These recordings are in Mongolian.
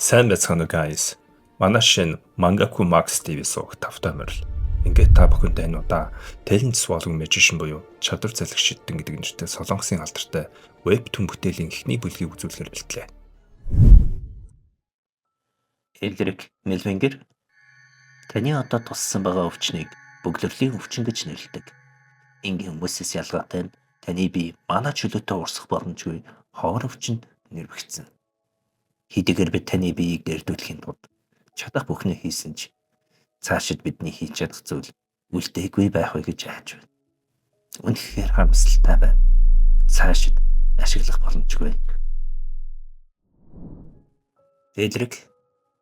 Сайн байцгаана уу guys. Манай шинэ Mangaku Max TV суух тавтай морил. Ингээд та бүхэнд энэ удаа Talent Swallowing Magician буюу чадвар залгич шидтэн гэдэг нэртэй солонгосын алдартай вебтун бүтээлийн эхний бүлгийг үзүүлэхээр бэлтлээ. Элдрик Мелвингер таны одоо туссан байгаа өвчнийг бөглөрлийн өвчин гэж нэрлэдэг. Ингийн хүмүүсээс ялгаатай нь таны бие манай чөлөөтэй урсах боломжгүй ховор өвчнөд нэрвэгдсэн. Хэдийгээр бид таны биеийг дэрдүүлэхийн тулд чадах бүхнээ хийсэн ч цаашид бидний хийж чадах зүйл үлдээгүй байх вэ гэж айж байна. Үнэхээр харамсалтай байна. Цаашид ашиглах боломжгүй. Эдрик,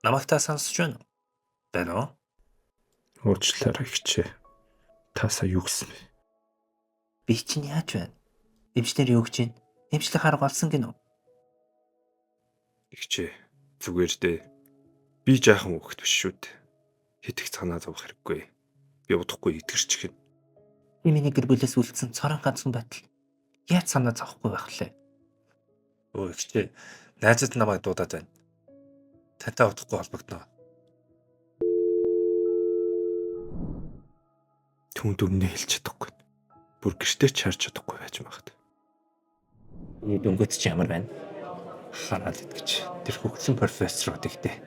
намайг та сонсож байна уу? Байна уу? Уучлаарай хичээ. Та сая юу гэсэн бэ? Би чинь яаж байна? Эмчнэр юу гэж байна? Эмчлэх арга олсон гинөө. Хичээ. Зүгээр дээ. Би жаахан хөөхт биш шүү дээ. Хитэх цанаа зовх хэрэггүй. Би удахгүй итгэрч гин. Би миний гэр бүлээс үлдсэн цорон ганцхан байтал яаж санаа зовхгүй байх лээ? Өө хичээ. Найзад намайг дуудаад байна. Тантай удахгүй холбогдно. Түүнд өмнө хэлж чадахгүй. Бүр гэртээ ч харж чадахгүй байж магад. Миний дөнгөц чи ямар байна? Хараад итгэж. Тэр хөгцсөн профессор үдэгтэй.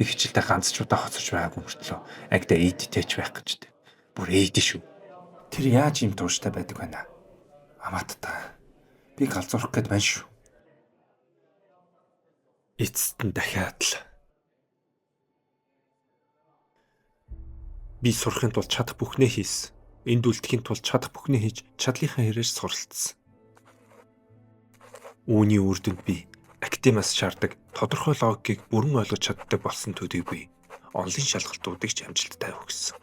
Би хичээлдээ ганц ч удаа хоцорч байгаагүй мөртлөө агдаа эйдтэйч байх гэж дээ. Бүр эйд шүү. Тэр яаж юм тууштай байдаг байна? Амааттай. Би галзуурах гээд байна шүү. Эцэст нь дахиад л. Би сурахын тулд чадах бүхнээ хийсэн. Энд үлдэхийн тулд чадах бүхнээ хийж чадлынхаа хэрээр суралцсан. Үүний үр дүнд би академиас шаарддаг тодорхой логикийг бүрэн ойлгож чаддаг болсон төдийгүй онлайн шалгалтуудыг ч амжилттай өгсөн.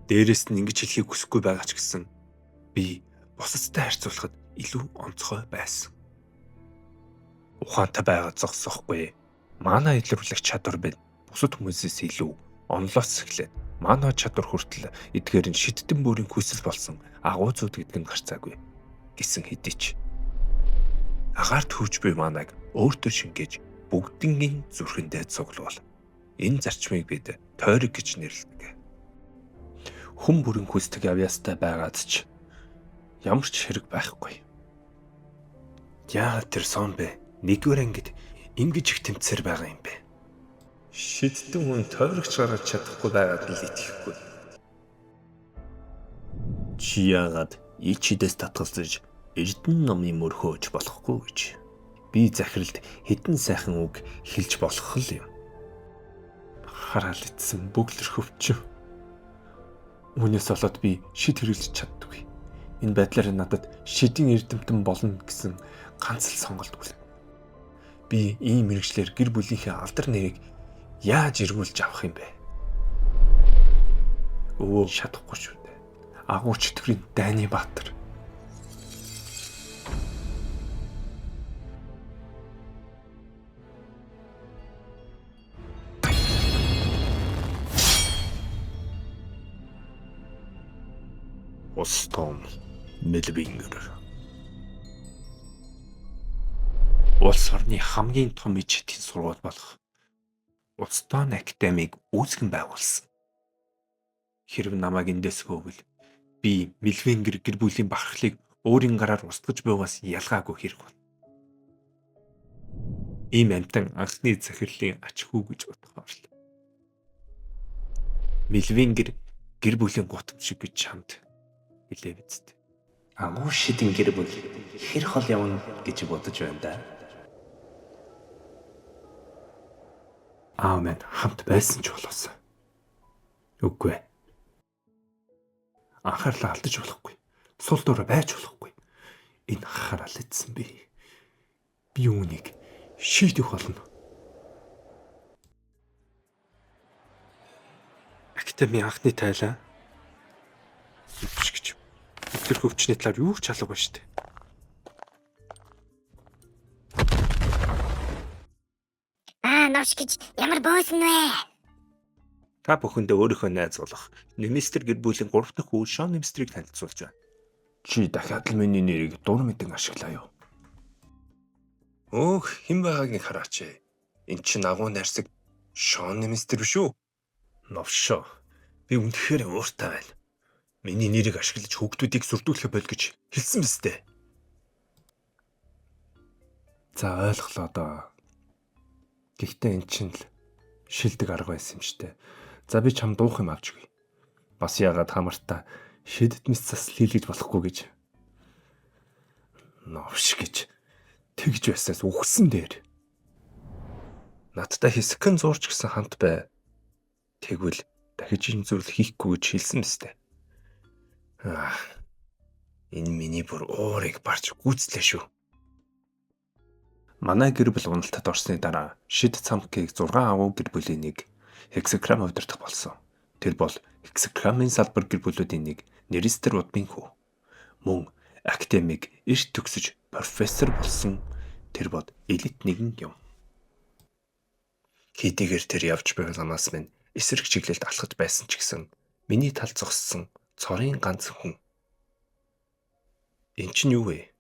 Дээрээс нь ингэж хэлхийг хүсэхгүй байгаа ч гэсэн би бусадтай харьцуулахад илүү онцгой байсан. Ухаантай байгаад зогсохгүй. Манай илрүүлэх чадвар бид бусад хүмүүсээс илүү онлоос эхлээд манай чадвар хүртэл эдгээр нь шидтэн бүрийн хүсэл болсон агуу зүуд гэдэг нь гарцаагүй гэсэн хэдий ч агаар төвж буй манайг өөртөө шингээж бүгднгийн зүрхэндээ цуглуул. Энэ зарчмыг бид тойрог гэж нэрлэдэг. Хүн бүрийн хүсдэг авьяастай байгаад ч ямар ч хэрэг байхгүй. Яагаад тэр зомби нэгдүгээр ангид ингэж их тэмцээр байгаа юм бэ? Шидтэн хүн тойрогч гаргаж чадахгүй байгаад л итгэхгүй. Чи яагаад ичидээс татгалзаж Эрдэнэ номын мөрхөөж болохгүй гэж би захиралд хэдэн сайхан үг хэлж болох л юм. Хараал итсэн бөглөр хөвчөө. Үүнээс болоод би шид хэрэглэж чаддаггүй. Энэ байдлаар надад шидийн эрдэмтэн болно гэсэн ганц л сонголт бүлэг. Би ийм мэрэгчлэр гэр бүлийнхээ алдар нэрийг яаж эргүүлж авах юм бэ? Өө чадахгүй шүү дээ. Агууч төмрийн дайны баатар. Остон Мелвингер. Улс орны хамгийн том иж хотын сургууль болох Остон академиг үүсгэн байгуулсан. Хэрв намайг эндээс хөөвөл би Мелвингер гэр бүлийн бахархлыг өөрийн гараар устгаж буйгаас ялгаагүй хэрэг байна. Ийм амтан анхны захирлын ач хүү гэж бодох орлоо. Мелвингер гэр бүлийн гутам шиг гэж чамд хэлээ биз дээ. Агуу шидэн гэр бүл хэр хол явна гэж бодож байна да. Аав минь хамт байсан ч болоосаа. Үгүй. Анхаарлаа алдаж болохгүй. Сул дорой байж болохгүй. Энэ хараал итсэн би. Би үүнийг шийдэх болно. Академийн анхны тайлаа. Өвчгч. Тэр хөвчний талаар юу ч алга байна шүү дээ. Нош гэж ямар боосон вэ? Та бүхэндээ өөрийнхөө найз болох Немистер гэр бүлийн 3 дахь хүү Шон Немистерийг танилцуулж байна. Чи дахиад л миний нэрийг дур мэдэн ашиглаа юу? Өөх, хэн байгааг нэг хараач. Энд чинь агуу найрсаг Шон нэмэстэр биш үү? Новшоо. Би үнэхээр ууртай байна. Миний нэрийг ашиглаж хүүхдүүдийг сүрдүүлэх бол гэж хэлсэн биз дээ. За ойлголоо доо. Гэхдээ эн чинь л шилдэг арга байсан юм штэ. За би чам дуух юм авч өгье. Бас яагаад хамартаа шидэт мэс цас хийлгэж болохгүй гэж. Новш гэж тэгж байсаас үхсэн дээр. Надтай хэсэгэн зурч гэсэн хамт бай. Тэгвэл дахиж энэ зүйл хийхгүй гэж хэлсэн мэт дээ. Энэ миний бүр уурыг барж гүйцлээ шүү. Манай гэр бүл уналтад орсны дараа шид цамкийг 6 агуу гэр бүлийн нэг хексаграмм удирдах болсон. Тэр бол хексаграммын салбар гэр бүлүүдийн нэг Нерестер удмын хүү. Мөн академик эрт төгсөж профессор болсон тэр бод элит нэгэн юм. Хэдийгээр тэр явж байгаа замаас минь эсрэг чиглэлд алхаж байсан ч гэсэн миний тал зогссон цорын ганц хүн. Эн чинь юу вэ?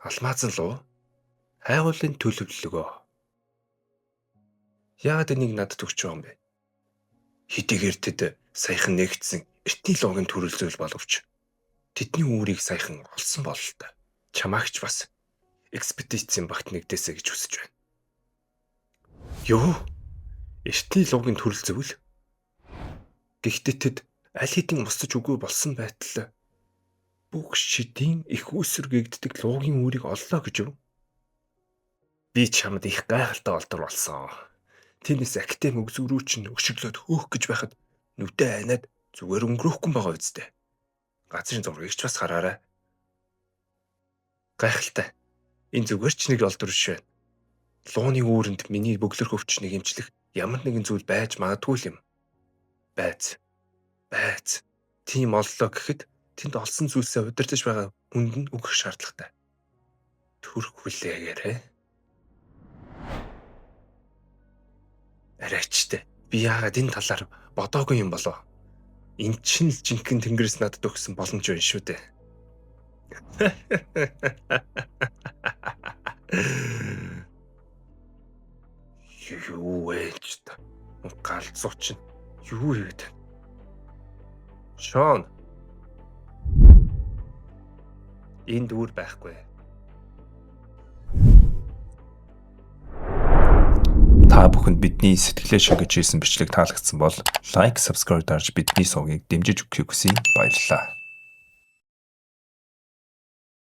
Алмазан луу? Хайгуулын төлөвлөгөө. Яагаад энийг надад өгч байгаа юм бэ? Хэдийгээр тэд саяхан нэгдсэн эртний луугийн төрөлзөл боловч тэдний үүрийг саяхан олсон бол л та. Чамаагч бас экспедицийн багт нэгдээсэ гэж хүсэж байна. Юу? Эртний луугийн төрөлзөл? Гэхдээ тэд аль хэдийн устж үгүй болсон байтал бүх шидийн их үсрэгддэг луугийн үүрийг оллоо гэж юу? Би чамд их гайхалтай олдор болсон. Тиймээс академи өгзөрүү чинь өшөглөөд хөөх гэж байхад нүдэ айнаад зүгээр өнгөрөхгүй байгаа үсттэй. Газрын зургийг ч бас хараарай. Гайхалтай. Энэ зүгээр ч нэг олдор биш байна. Лууны үүрэнд миний бөглөр хөвчнийг эмчлэх ямар нэгэн зүйл байж магадгүй юм. Байц. Тийм оллоо гэхэд тэнд олсон зүйлсээ удирдах байгаа хүнд нь өгөх шаардлагатай. Төрөх хүлээгээрэй. Арайчтай. Би яагаад энэ талаар бодоогүй юм болов? Энд чинь л жинхэнэ тэнгэрээс надад өгсөн боломж байна шүү дээ. Юу ээж та? Галзууч нь юу хийгээд байна? Шон. Энд үр байхгүй. Та бүхэнд бидний сэтгэлээ шигэж ирсэн бичлэг таалагдсан бол лайк, subscribe дарж бидний сувгийг дэмжиж өгөхийг хүсье. Баярлалаа.